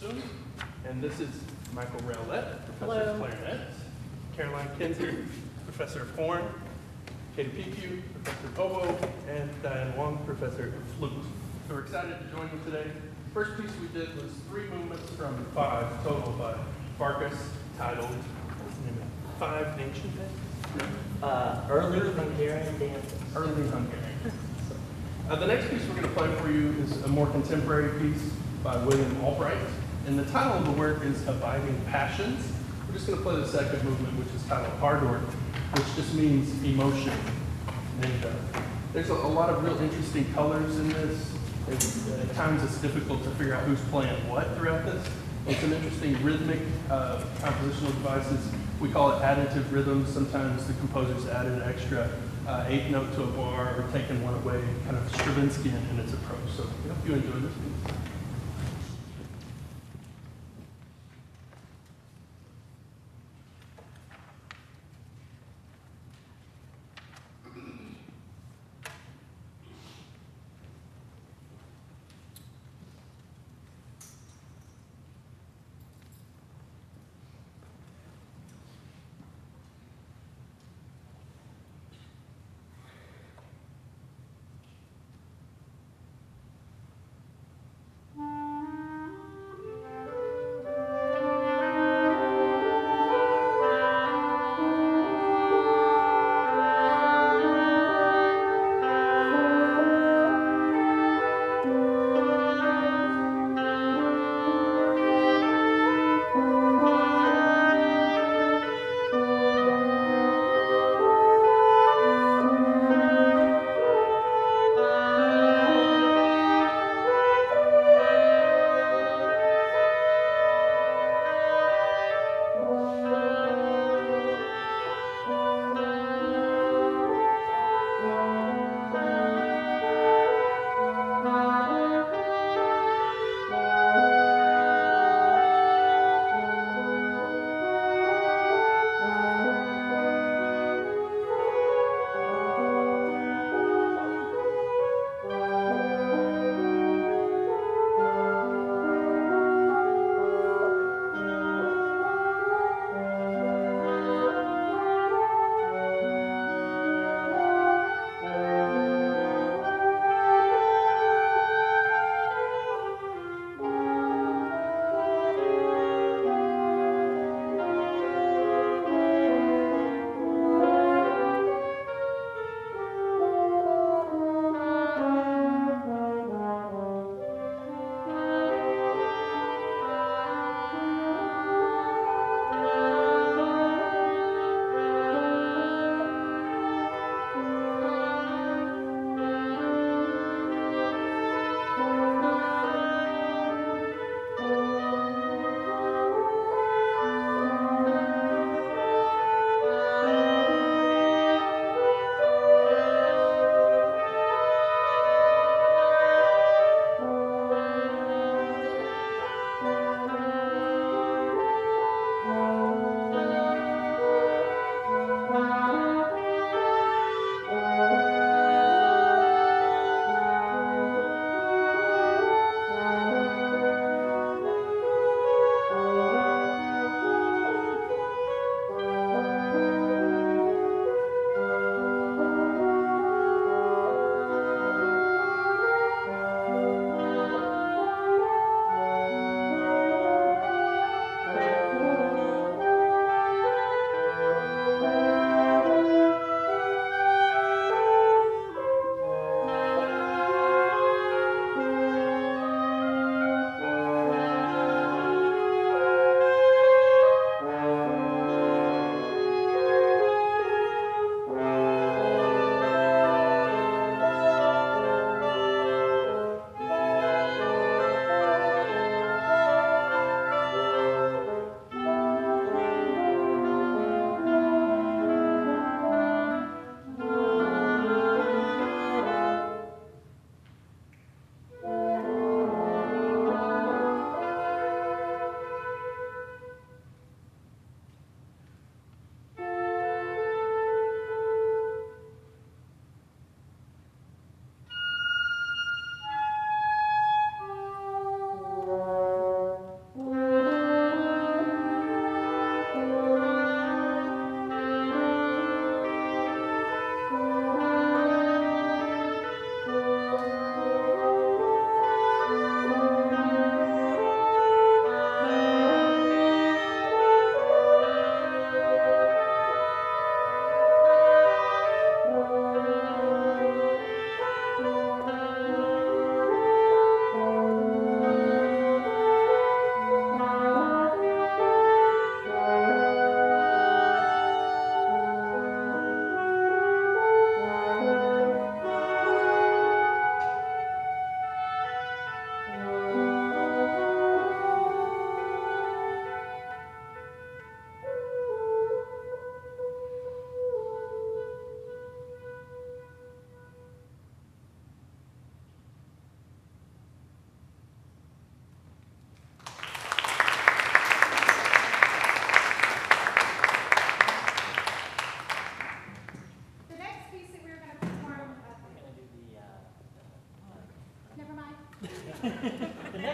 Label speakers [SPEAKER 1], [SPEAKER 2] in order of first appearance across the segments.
[SPEAKER 1] saxophone. And this is Michael Rowlett, professor
[SPEAKER 2] Hello.
[SPEAKER 1] of clarinet. Caroline Kinsey, professor of horn. Katie Pique, professor of oboe. And Diane Wong, professor of flute. So we're excited to join you today. First piece we did was 3 movements from 5 total by Farkas, titled, what's the name of it? 5 Ancient Dances?
[SPEAKER 2] Early Hungarian dances.
[SPEAKER 1] Early Hungarian. The next piece we're going to play for you is a more contemporary piece by William Albright. And the title of the work is Abiding Passions. We're just going to play the second movement, which is titled Ardor, which just means emotion. And there's a lot of real interesting colors in this. At times it's difficult to figure out who's playing what throughout this. And some interesting rhythmic compositional devices. We call it additive rhythms. Sometimes the composer's added an extra 8th note to a bar or taken one away, kind of Stravinsky in its approach. So I hope you enjoy this piece.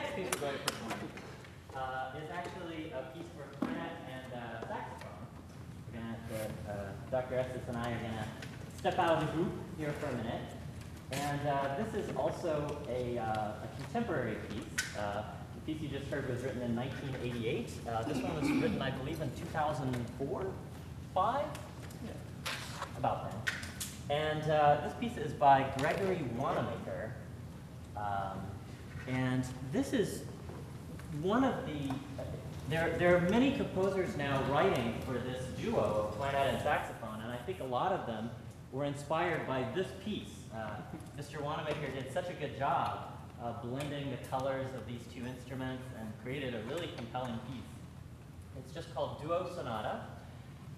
[SPEAKER 2] next piece we're going to perform is actually a piece for clarinet and saxophone. We're going to, Dr. Estes and I are going to step out of the group here for a minute. And this is also a contemporary piece. The piece you just heard was written in 1988. This one was written, I believe, in 2004, 5? Yeah. About then. And this piece is by Gregory Wanamaker. And this is one of the, there are many composers now writing for this duo of clarinet and saxophone, and I think a lot of them were inspired by this piece. Mr. Wanamaker did such a good job of blending the colors of these two instruments and created a really compelling piece. It's just called Duo Sonata.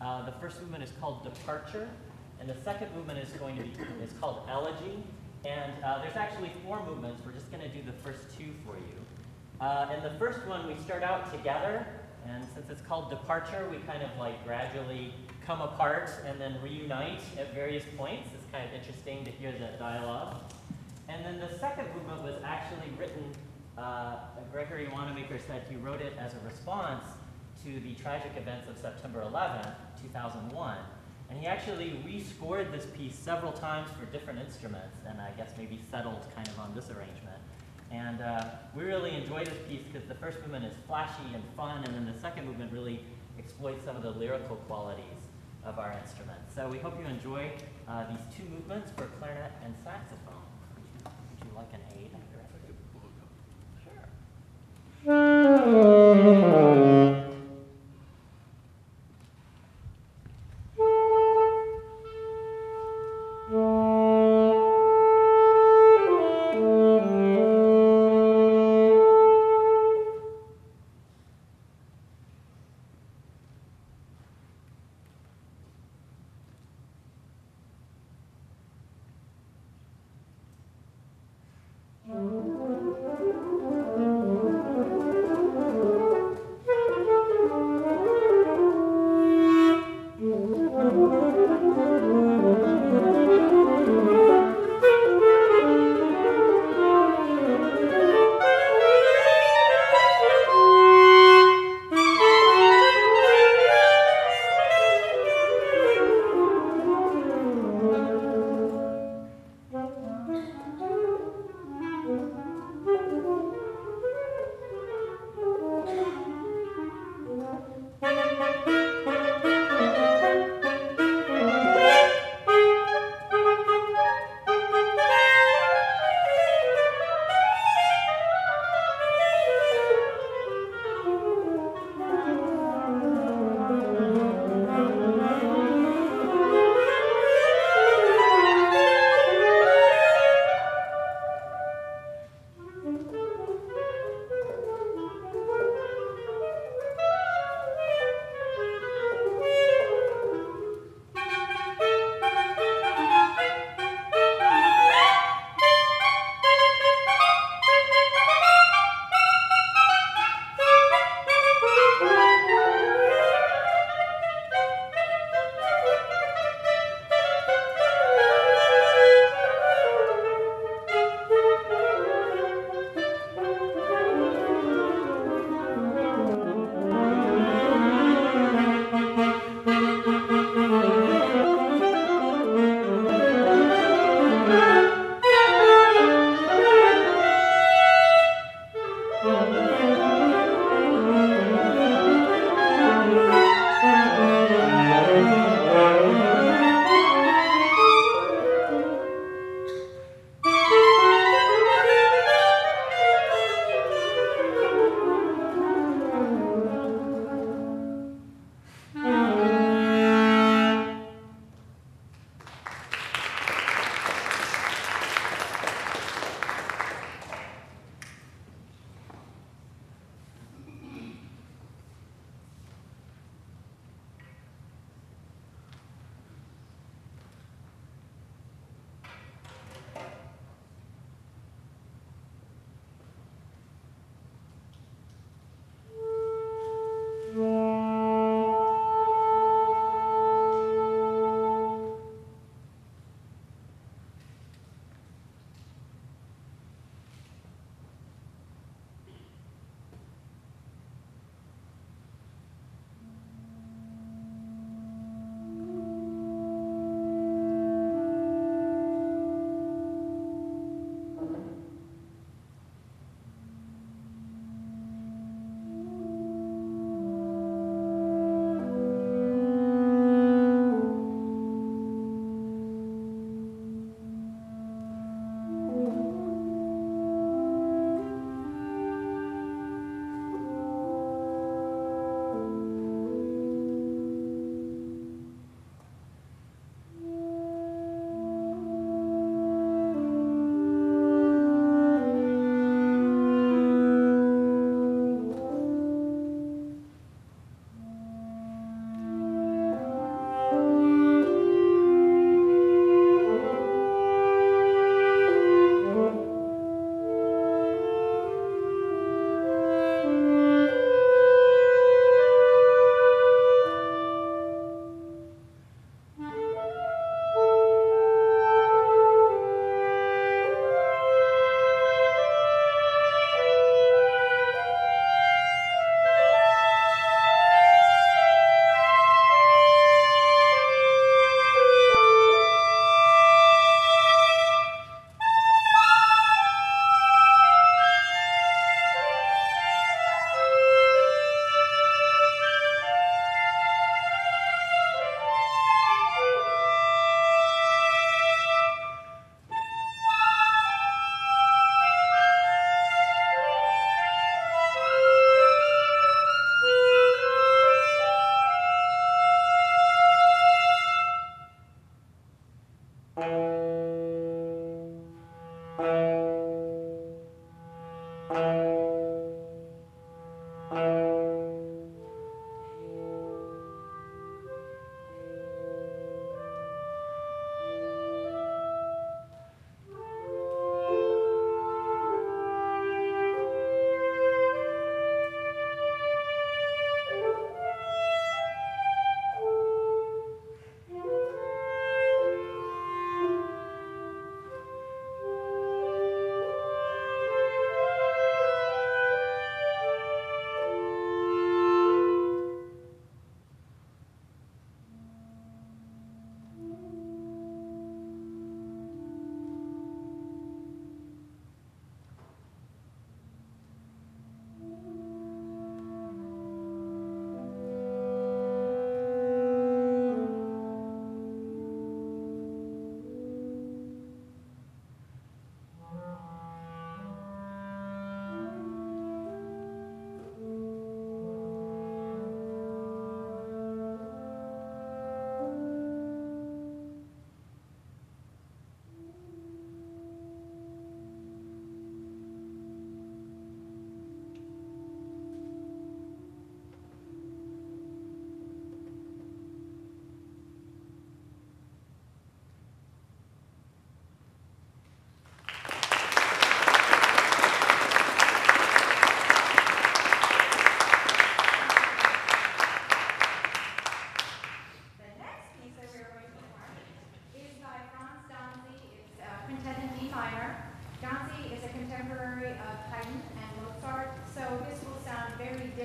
[SPEAKER 2] The first movement is called Departure, and the second movement is going to be called Elegy. And there's actually 4 movements. We're just going to do the first 2 for you. In the first one, we start out together, and since it's called Departure, we kind of like gradually come apart and then reunite at various points. It's kind of interesting to hear that dialogue. And then the second movement was actually written, Gregory Wanamaker said he wrote it as a response to the tragic events of September 11th, 2001. And he actually rescored this piece several times for different instruments, and I guess maybe settled kind of on this arrangement. And we really enjoy this piece because the first movement is flashy and fun, and then the second movement really exploits some of the lyrical qualities of our instruments. So we hope you enjoy these 2 movements for clarinet and saxophone. Would you like an aid? Sure.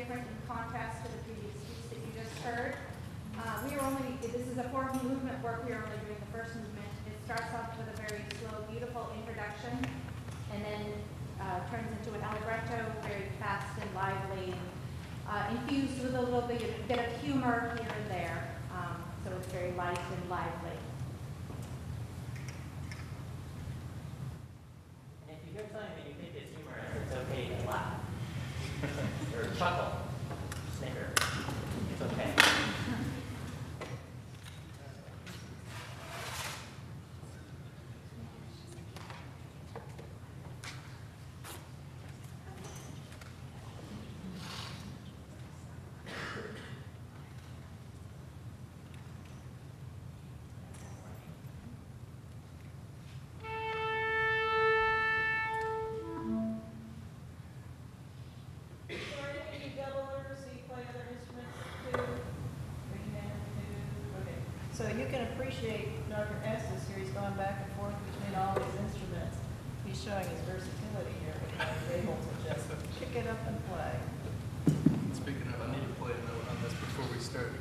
[SPEAKER 3] different in contrast to the previous piece that you just heard. This is a 4-movement work. We are only doing the first movement. It starts off with a very slow, beautiful introduction, and then turns into an allegretto, very fast and lively, infused with a little bit of humor here and there. So it's very light and lively.
[SPEAKER 2] And if you hear something that you think is humorous, it's okay to laugh. Or chuckle, snicker. It's okay.
[SPEAKER 4] So you can appreciate Dr. Estes here. He's going back and forth between all these instruments. He's showing his versatility here, but he's able to just pick it up and play.
[SPEAKER 1] Speaking of, I need to play a note on this before we start.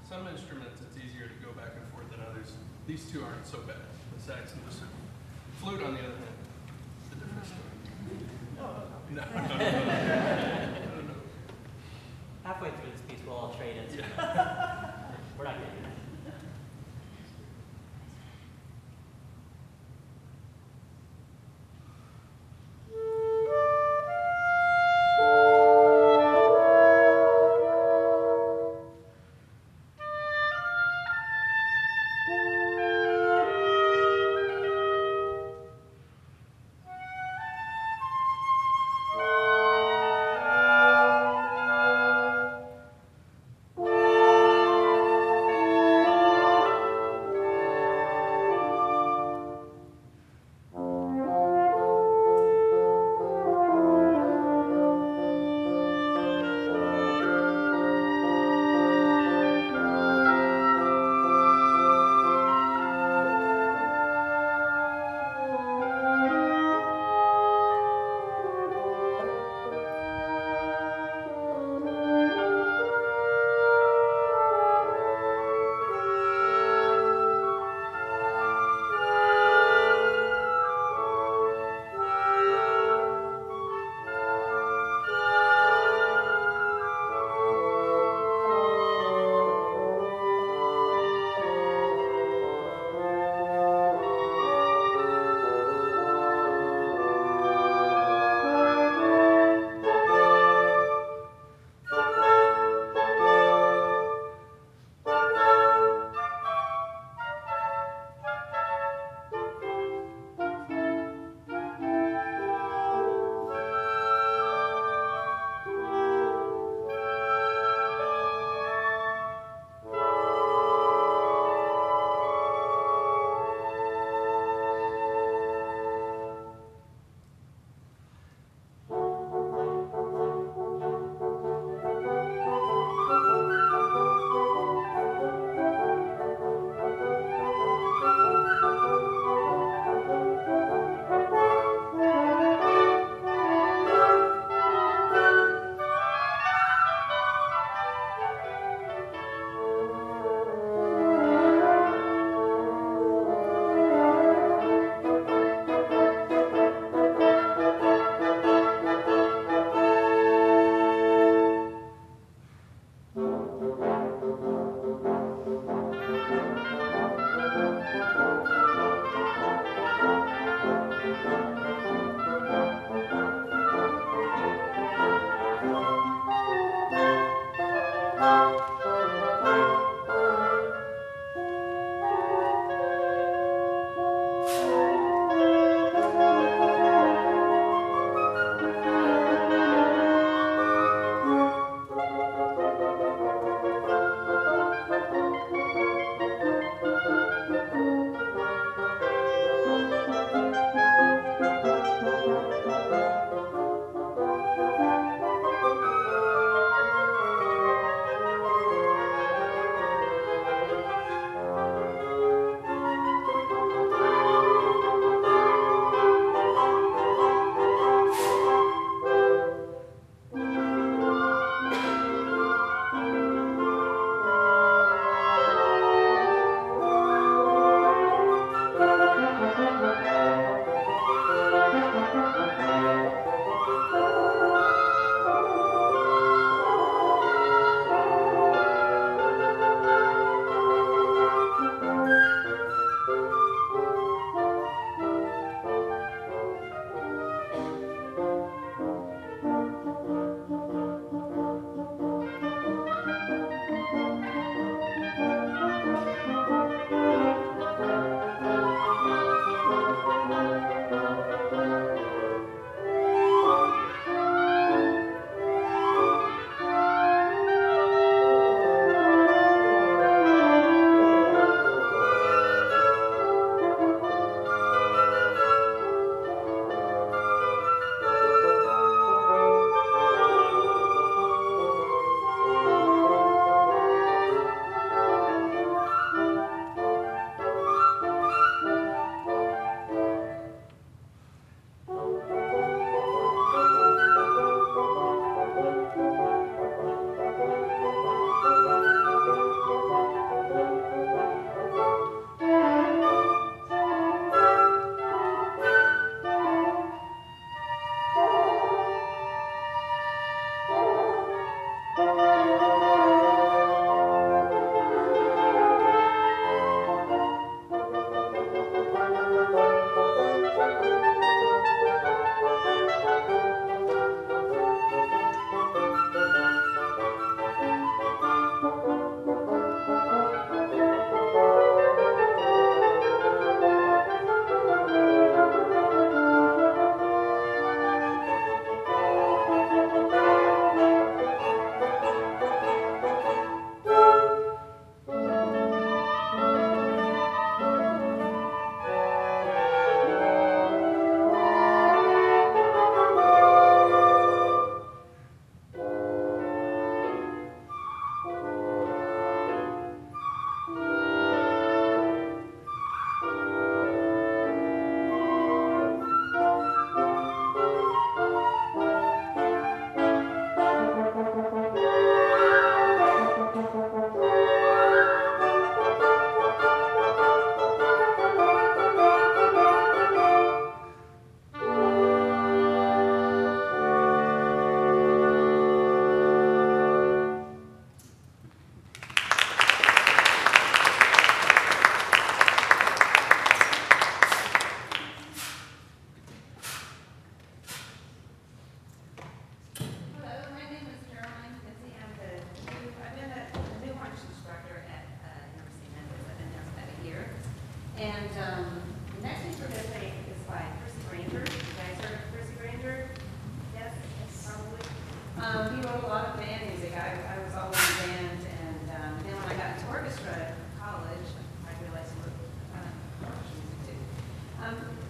[SPEAKER 1] Some instruments, it's easier to go back and forth than others. These two aren't so bad. The sax and the flute, on the other hand, it's a different story. No.
[SPEAKER 2] Halfway through this piece, we'll all trade instruments. We're not going to do that.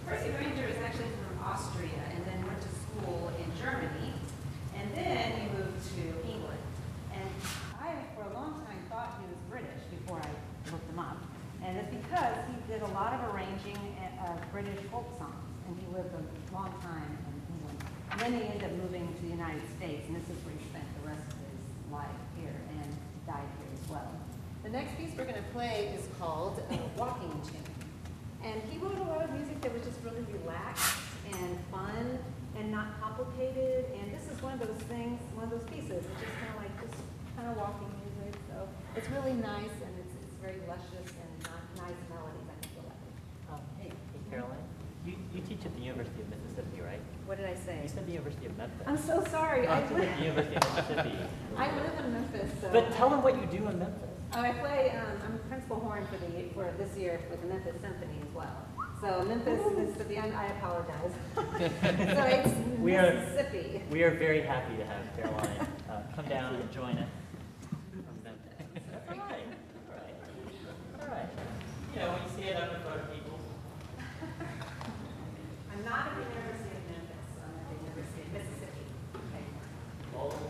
[SPEAKER 5] Percy Granger is actually from Austria and then went to school in Germany. And then he moved to England. And I, for a long time, thought he was British before I looked him up. And it's because he did a lot of arranging of British folk songs. And he lived a long time in England. And then he ended up moving to the United States. And this is where he spent the rest of his life here and died here as well. The next piece we're going to play is called Walking Tune. And he wrote a lot of music that was just really relaxed and fun and not complicated. And this is one of those things, one of those pieces. It's just kind of like just kind of walking music. So it's really nice and it's very luscious and nice melodies. I think you'll like it.
[SPEAKER 2] Hey, Caroline, you teach at the University of Mississippi, right?
[SPEAKER 5] What did I say?
[SPEAKER 2] You said the University of Memphis.
[SPEAKER 5] I'm so sorry.
[SPEAKER 2] The University of Mississippi.
[SPEAKER 5] I live in Memphis. So.
[SPEAKER 2] But tell them what you do in Memphis.
[SPEAKER 5] I play. I'm a principal horn for this year for the Memphis Symphony as well. So Memphis, Mississippi. I apologize. So it's Mississippi.
[SPEAKER 2] We are very happy to have Caroline come down and join us from Memphis. That's all right. All right. All right. You know, when you see it up in front of people.
[SPEAKER 5] I'm not at the University of Memphis. I'm at the University of Mississippi. Okay.
[SPEAKER 2] All of that.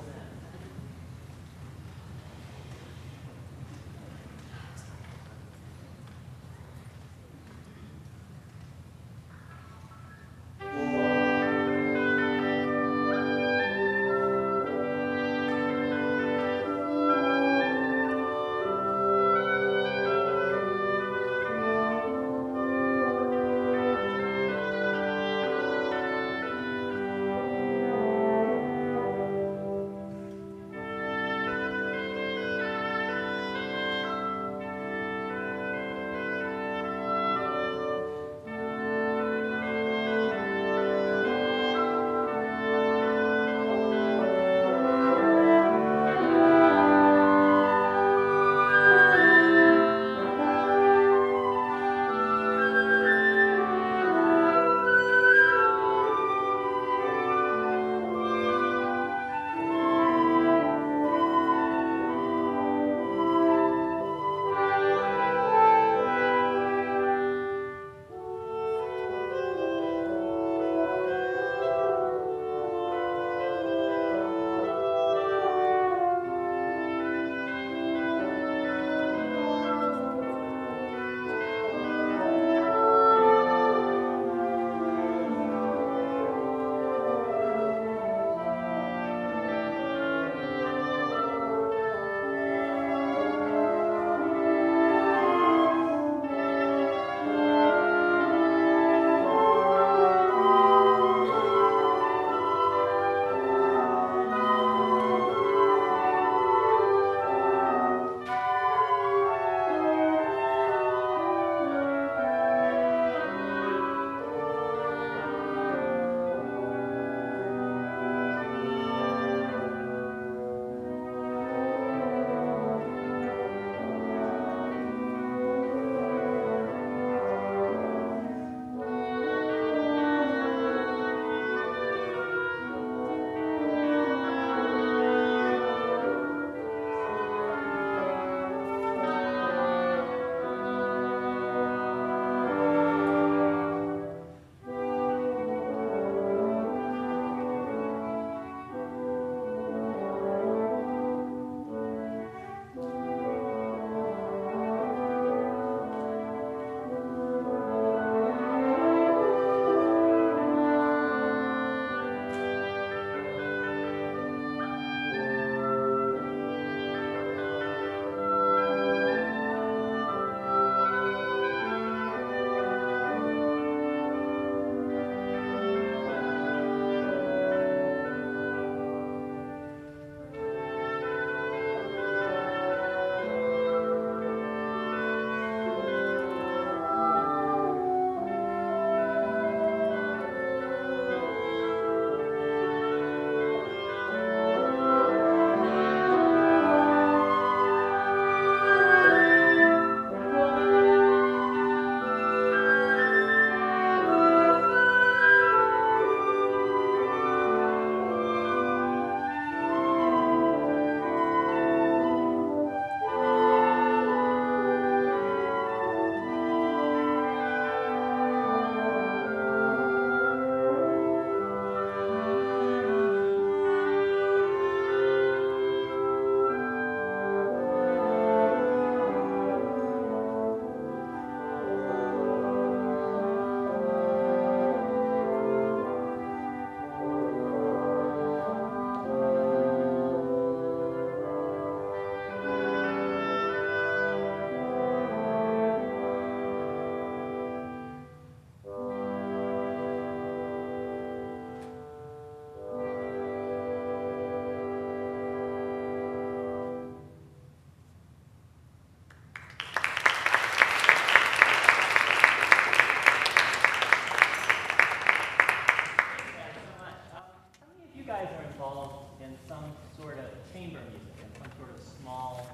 [SPEAKER 2] sort of chamber music and some sort of small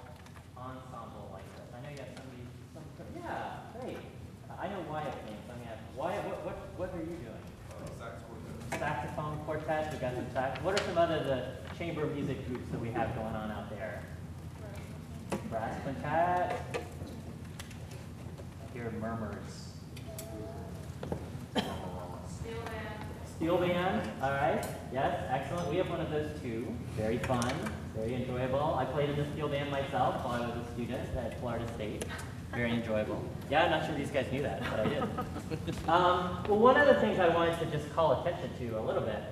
[SPEAKER 2] ensemble like this. I know you have yeah, great. I know Wyatt thinks. I'm gonna ask Wyatt, what are you doing?
[SPEAKER 6] Sax Quintet.
[SPEAKER 2] Saxophone quartet. We got some sax. What are some other the chamber music groups that we have going on out there? Brass quintet. I hear murmurs.
[SPEAKER 3] Steel band.
[SPEAKER 2] Steel band. All right. Yes, excellent. We have one of those too. Very fun. Very enjoyable. I played in the steel band myself while I was a student at Florida State. Very enjoyable. Yeah, I'm not sure these guys knew that, but I did. Well, one of the things I wanted to just call attention to a little bit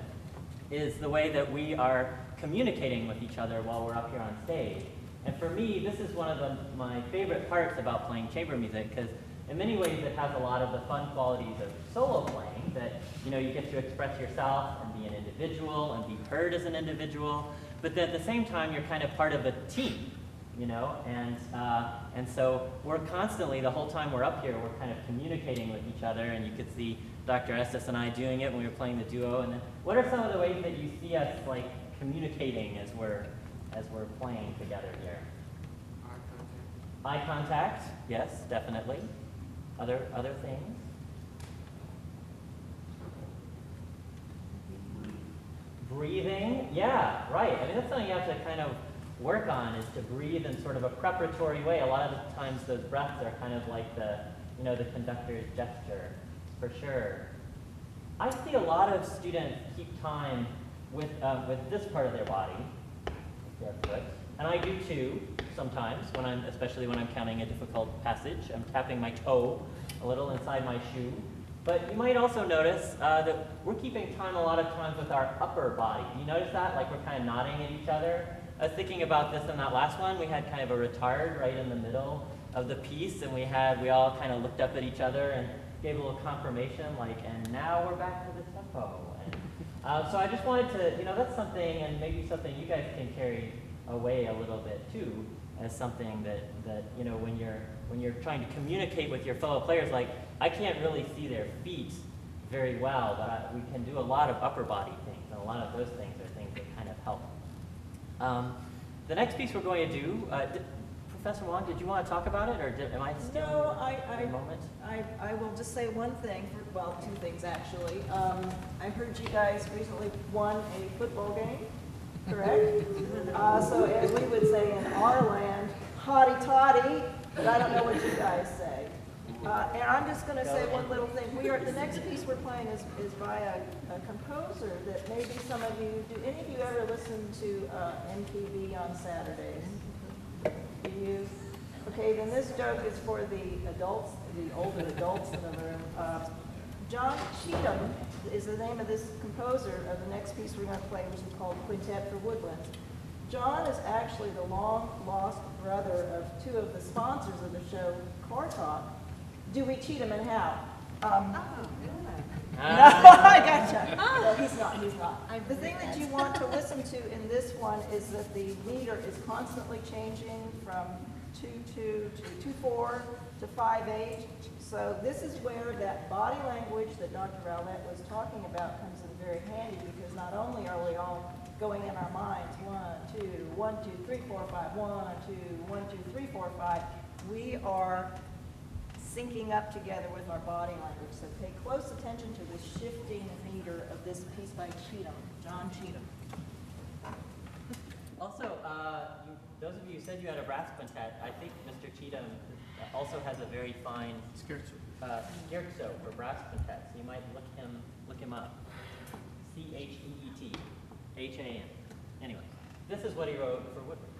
[SPEAKER 2] is the way that we are communicating with each other while we're up here on stage. And for me, this is one of my favorite parts about playing chamber music, because in many ways it has a lot of the fun qualities of solo playing, that you get to express yourself and be an individual and be heard as an individual, but then at the same time you're kind of part of a team. And so we're constantly, the whole time we're up here, we're kind of communicating with each other, and you could see Dr. Estes and I doing it when we were playing the duo. And then what are some of the ways that you see us like communicating as we're playing together here? Eye contact, yes, definitely. Other things? Breathing, yeah, right. I mean, that's something you have to kind of work on, is to breathe in sort of a preparatory way. A lot of the times those breaths are kind of like the conductor's gesture, for sure. I see a lot of students keep time with this part of their body, their foot, and I do too sometimes, especially when I'm counting a difficult passage. I'm tapping my toe a little inside my shoe. But you might also notice that we're keeping time a lot of times with our upper body. Do you notice that? Like we're kind of nodding at each other. I was thinking about this in that last one. We had kind of a retard right in the middle of the piece, and we all kind of looked up at each other and gave a little confirmation, like, and now we're back to the tempo. And so I just wanted to, that's something, and maybe something you guys can carry away a little bit too, as something that when you're trying to communicate with your fellow players, like I can't really see their feet very well, but we can do a lot of upper body things, and a lot of those things are things that kind of help. The next piece we're going to do, Professor Wong, did you want to talk about it, or am I still in a moment?
[SPEAKER 4] I will just say one thing, well, two things actually. I heard you guys recently won a football game, correct? So as we would say in our land, hotty toddy, but I don't know what you guys say. And I'm just going to say one little thing. The next piece we're playing is by a composer that maybe some of you, do any of you ever listen to MTV on Saturdays? Do you? Okay, then this joke is for the adults, the older adults in the room. John Cheatham is the name of this composer of the next piece we're going to play, which is called Quintet for Woodwinds. John is actually the long-lost brother of two of the sponsors of the show, Car Talk, Dewey Cheatham and Hal. No, I gotcha. No, he's not. The thing that you want to listen to in this one is that the meter is constantly changing from 2-2 to 2-4 to 5-8. So this is where that body language that Dr. Rowlett was talking about comes in very handy, because not only are we all going in our minds, 1, 2, 1, 2, 3, 4, 5, 1, 2, 1, 2, 3, 4, 5, we are syncing up together with our body language. So pay close attention to the shifting meter of this piece by Cheatham, John Cheatham.
[SPEAKER 2] Also, those of you who said you had a brass quintet, I think Mr. Cheatham also has a very fine scherzo for brass quintet. So you might look him up. Cheet, H-A-N. Anyway, this is what he wrote for Woodward.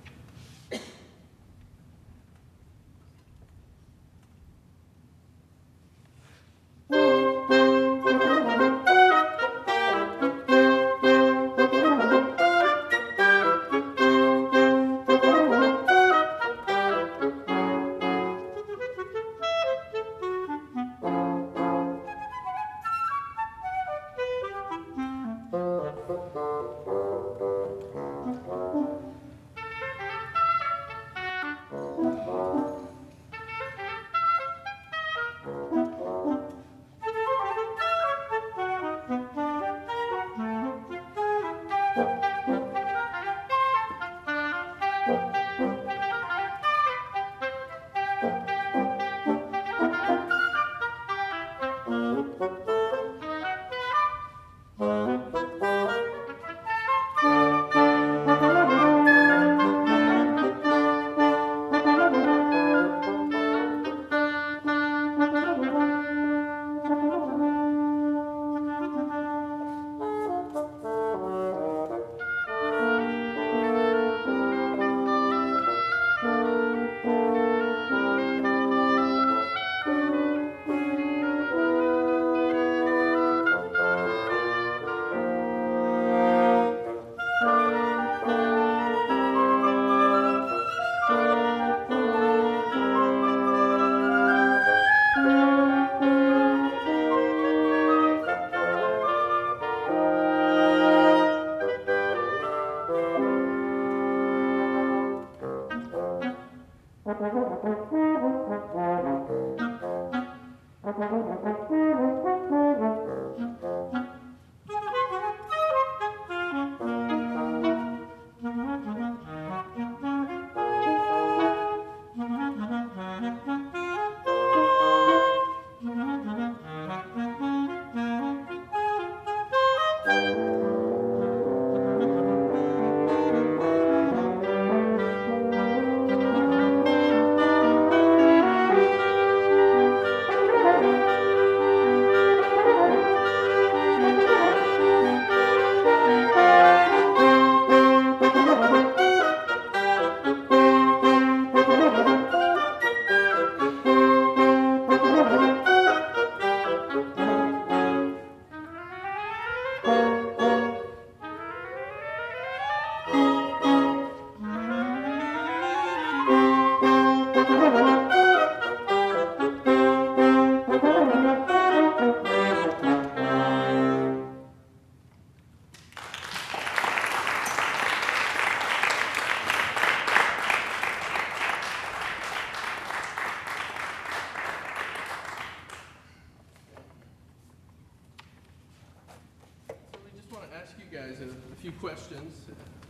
[SPEAKER 1] ask you guys a few questions.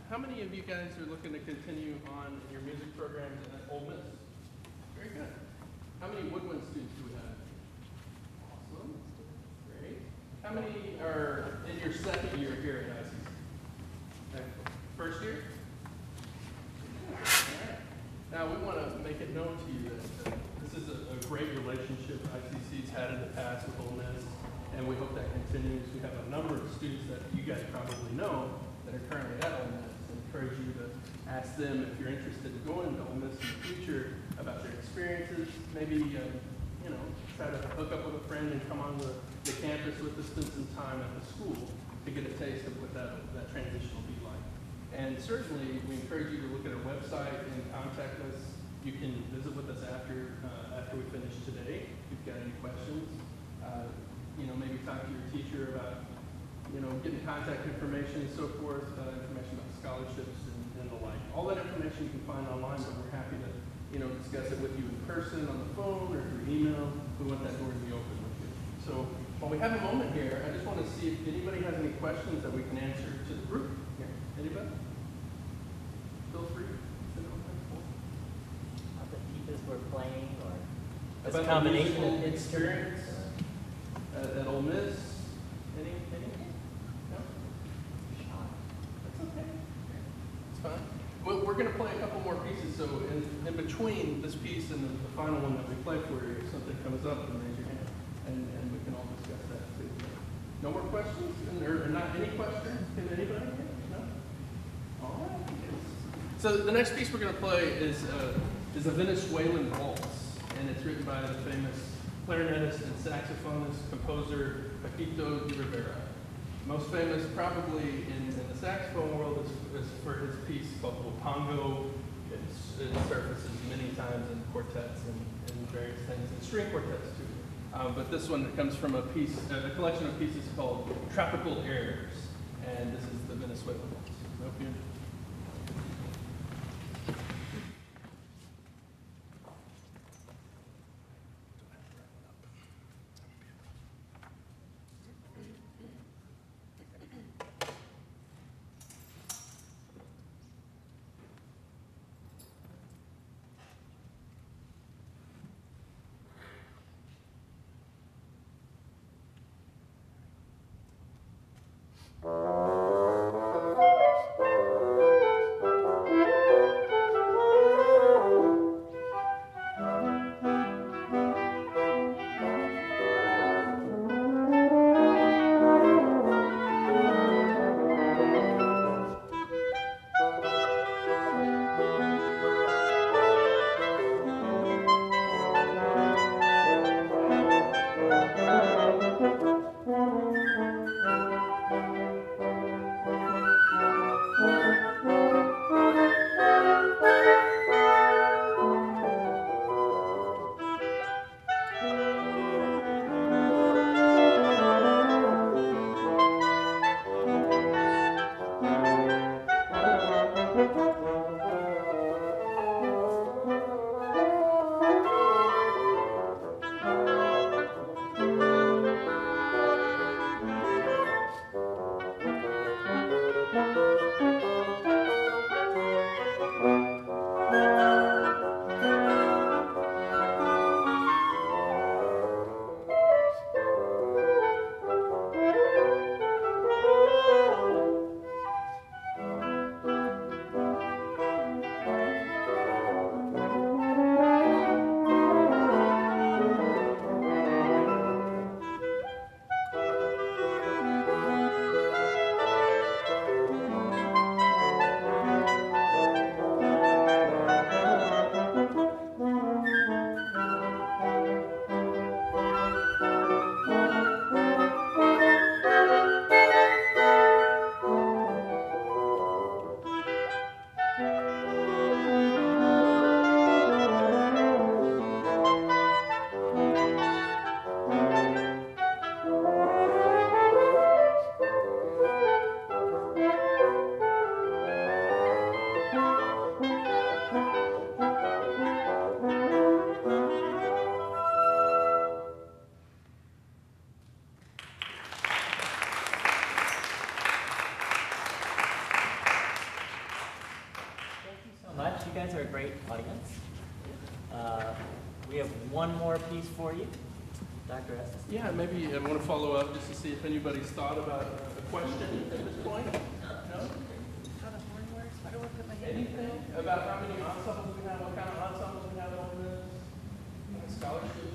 [SPEAKER 1] How many of you guys are looking to continue on your music programs at Ole Miss? Very good. How many woodwind students do we have? Awesome. Great. How many are in your second year here at ICC? First year? All right. Now, we want to make it known to you that this is a great relationship ICC's had in the past with Ole Miss, and we hope that continues. We have a number of students that you guys probably know that are currently at Ole Miss. I encourage you to ask them if you're interested in going to Ole Miss in the future about their experiences. Maybe, try to hook up with a friend and come on the campus with us, spend some time at the school to get a taste of what that transition will be like. And certainly, we encourage you to look at our website and contact us. You can visit with us after we finish today if you've got any questions. Maybe talk to your teacher about, getting contact information and so forth, information about scholarships and the like. All that information you can find online, but we're happy to, discuss it with you in person, on the phone, or through email. We want that door to be open with you. So while we have a moment here, I just want to see if anybody has any questions that we can answer to the group. Here, anybody? Feel free.
[SPEAKER 2] How the pieces were playing, or this
[SPEAKER 1] About
[SPEAKER 2] combination
[SPEAKER 1] the
[SPEAKER 2] of
[SPEAKER 1] musical experience at Ole Miss. Any? No? That's okay. It's fine. Well, we're going to play a couple more pieces, so in between this piece and the final one that we play for you, if something comes up, then raise your hand, and we can all discuss that too. No more questions? Or not any questions? Can anybody? No? All right. So the next piece we're going to play is a Venezuelan waltz, and it's written by the famous clarinetist and saxophonist, composer Paquito de Rivera. Most famous probably in the saxophone world is for his piece called Wapango. It surfaces many times in quartets and various things, and string quartets too. But this one comes from a collection of pieces called Tropical Airs, and this is the Venezuelan waltz. I hope you enjoy.
[SPEAKER 2] guys are a great audience. We have one more piece for you. Dr. S.
[SPEAKER 1] Yeah, maybe I want to follow up just to see if anybody's thought about a question at this point. No?
[SPEAKER 4] How the horn works? Why do I put my hand in
[SPEAKER 1] Anything about how many ensembles we have, what kind of ensembles we have on this? Scholarships?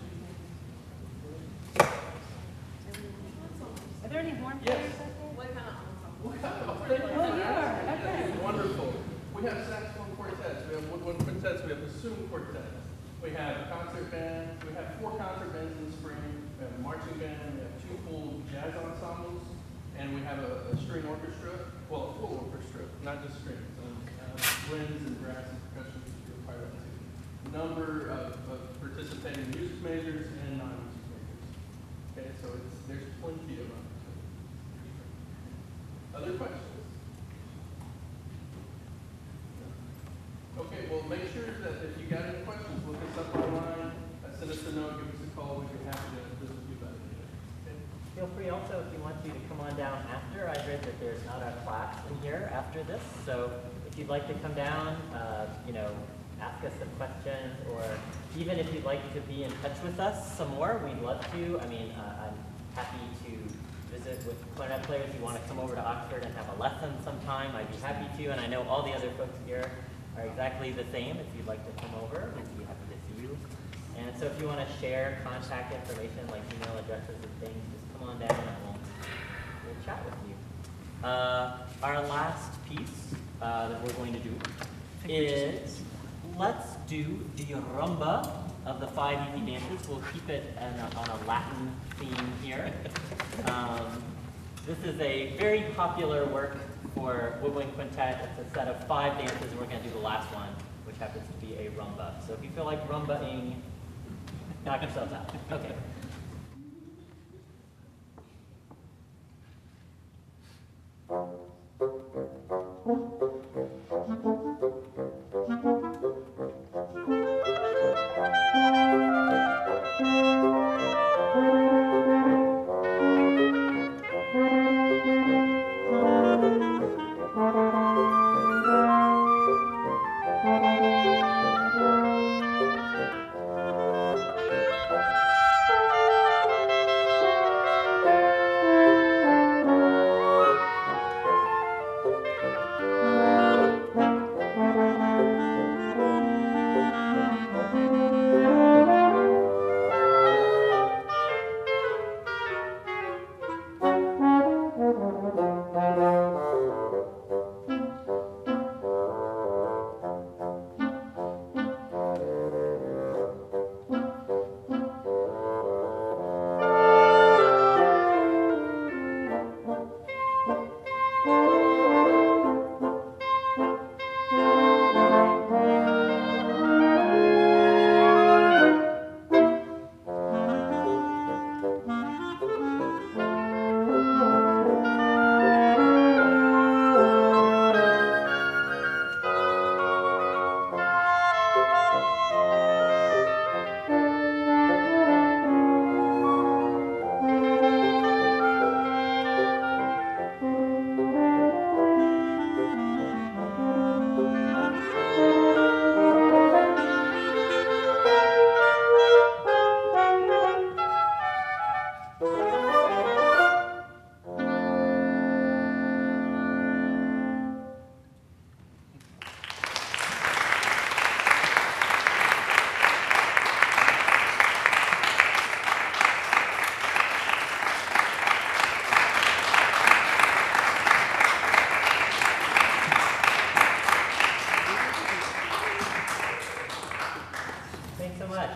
[SPEAKER 5] Are there any horn
[SPEAKER 1] Yes.
[SPEAKER 5] players out there?
[SPEAKER 1] What kind of?
[SPEAKER 5] Oh, you are, okay.
[SPEAKER 1] Wonderful. We have saxophone quartets, we have woodwind quintets, we have bassoon quartets. We have a concert band, we have 4 concert bands in the spring, we have a marching band, we have 2 full jazz ensembles, and we have a string orchestra, well, a full orchestra, not just strings, winds and brass and percussion is required too. Number of participating music majors and non-music majors. Okay, so there's plenty of them. Other questions? Okay, well, make sure that if you got any questions, look us up online, send us a note, give us a call, we'd be happy to visit with you about it. Okay?
[SPEAKER 2] Feel free also, if you want to come on down after. I heard that there's not a class in here after this, so if you'd like to come down, ask us some questions, or even if you'd like to be in touch with us some more, we'd love to. I mean, I'm happy to visit with clarinet players. If you want to come over to Oxford and have a lesson sometime, I'd be happy to, and I know all the other folks here are exactly the same. If you'd like to come over, we'd be happy to see you. And so if you want to share contact information like email addresses and things, just come on down and we'll chat with you. Our last piece that we're going to do is let's do the rumba of the 5 easy dances. We'll keep it on a Latin theme here. This is a very popular work for woodwind quintet. It's a set of 5 dances, and we're going to do the last one, which happens to be a rumba. So if you feel like rumbaing, knock yourselves out. Okay.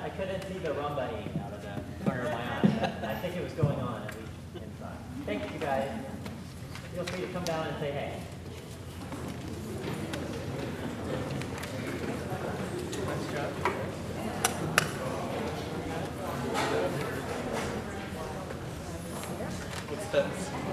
[SPEAKER 2] I couldn't see the rumba out of the corner of my eye. I think it was going on, at least inside. Thanks, you guys. Feel free to come down and say hey.
[SPEAKER 1] What's that?